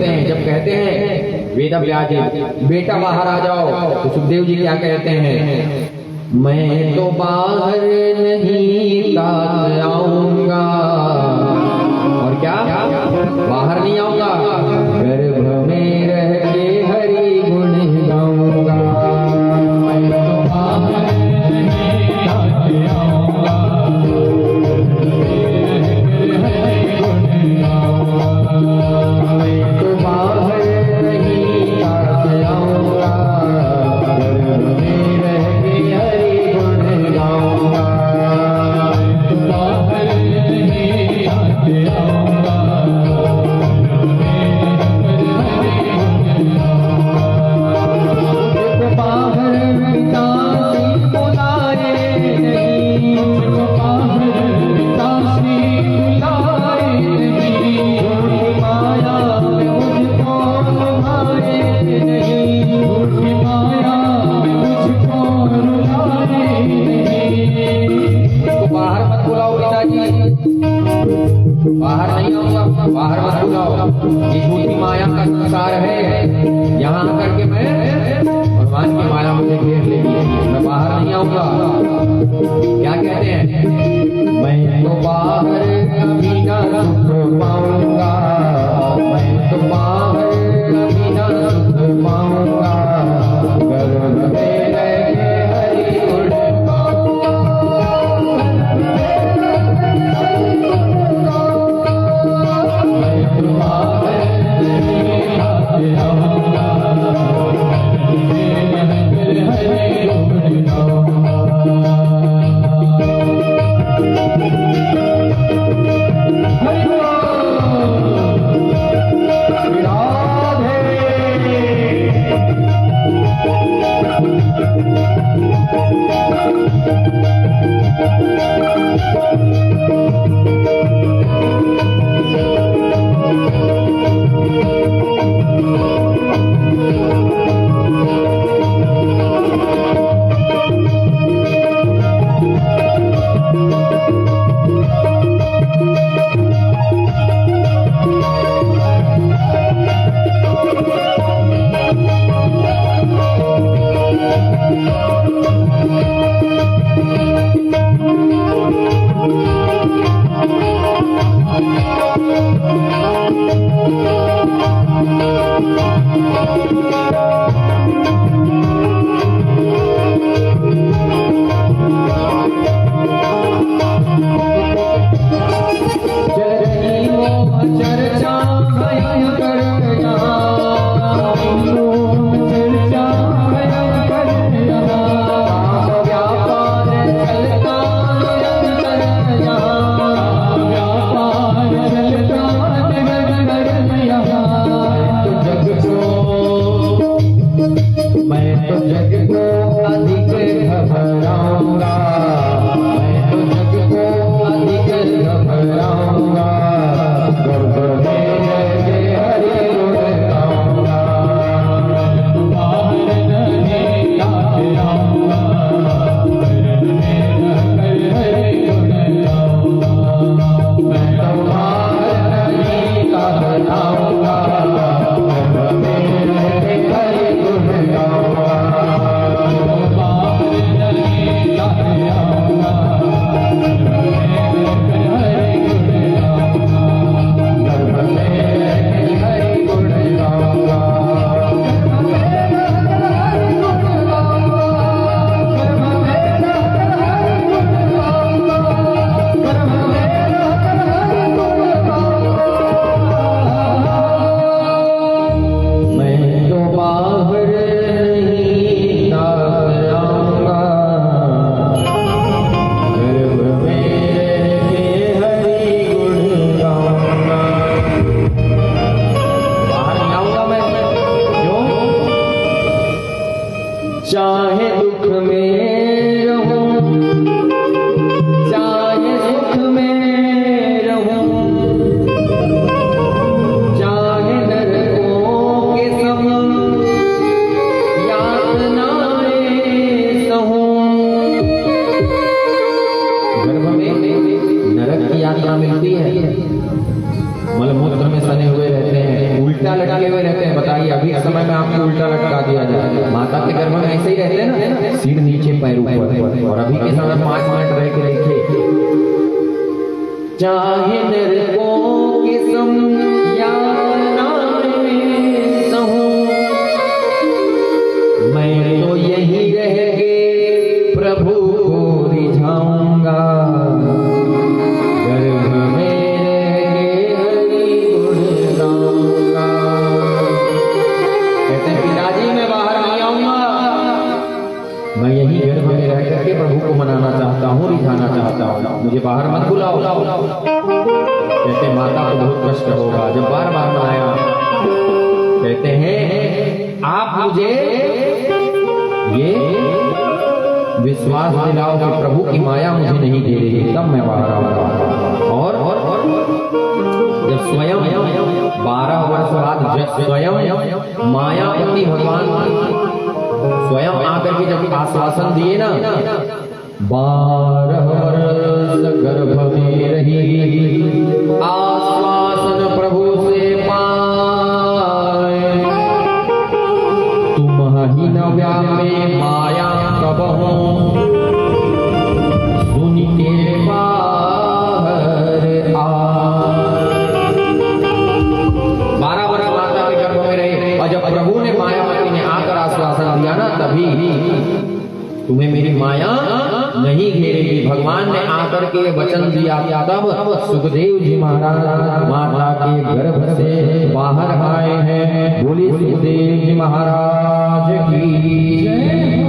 करते हैं। जब कहते हैं वेद व्यास जी बेटा बाहर आ जाओ, तो सुखदेव जी क्या कहते हैं, मैं तो बाहर नहीं तात आऊंगा, और क्या बाहर नहीं आऊंगा, गर्भ में रह के हरि गुण गाऊंगा। मैं तो बाहर नहीं तात आऊंगा, मैं तो बाहर नहीं तात आऊंगा, गर्भ में रह के हरि गुण गाऊंगा। तो बाहर नहीं तात आऊंगा, बाहर नहीं आऊंगा, बाहर मत बुलाओ, ये झूठी माया का संसार है। यहाँ आकर के मैं भगवान की माया मुझे घेर लेगी, मैं बाहर नहीं आऊंगा। क्या कहते हैं, मैं तो बाहर कभी ना सुख पाऊंगा, मैं तो बाहर कभी ना सुख पाऊंगा, गर्भ में रह के हरि गुण गाऊंगा। लटके हुए रहते हैं। बताइए अभी के समय में आपको उल्टा लटका दिया जाए, माता के गर्भ में ऐसे ही रहते हैं ना, सिर नीचे पैर ऊपर। और अभी के समय 5 मिनट रह के रखे, चाहे निर्को किस्म या मैं तो यही रह के प्रभु को रिझाऊंगा, गर्भ में रह के हरि गुण गाऊंगा। कहते हैं पिताजी मैं बाहर नहीं आऊंगा, मैं यही गर्भ में रह करके प्रभु को मनाना चाहता हूँ, रिझाना चाहता हूँ, मुझे बाहर मत बुलाओ। कहते माता को बहुत कष्ट होगा जब बार बार मनाया। कहते हैं आप मुझे ये विश्वास दिलाओ कि प्रभु की माया मुझे नहीं दे रही, तब मैं बाहर आऊंगा। और जब स्वयं 12 वर्ष बाद जब स्वयं मायापति भगवान स्वयं आकर के जब आश्वासन दिए ना, 12 वर्ष गर्भ में रही आश्वासन प्रभु से पाए, तुम ही न व्यापे माया कबहु सुन के बाहर आए। 12 वर्ष माता के गर्भ में रहे और जब प्रभु ने मायावती ने आकर आश्वासन दिया ना, तभी तुम्हें मेरी माया नहीं घेरेगी। भगवान ने आकर के वचन दिया, तब सुखदेव जी महाराज माता के गर्भ से बाहर आए हैं। बोली सुखदेव जी महाराज की जय।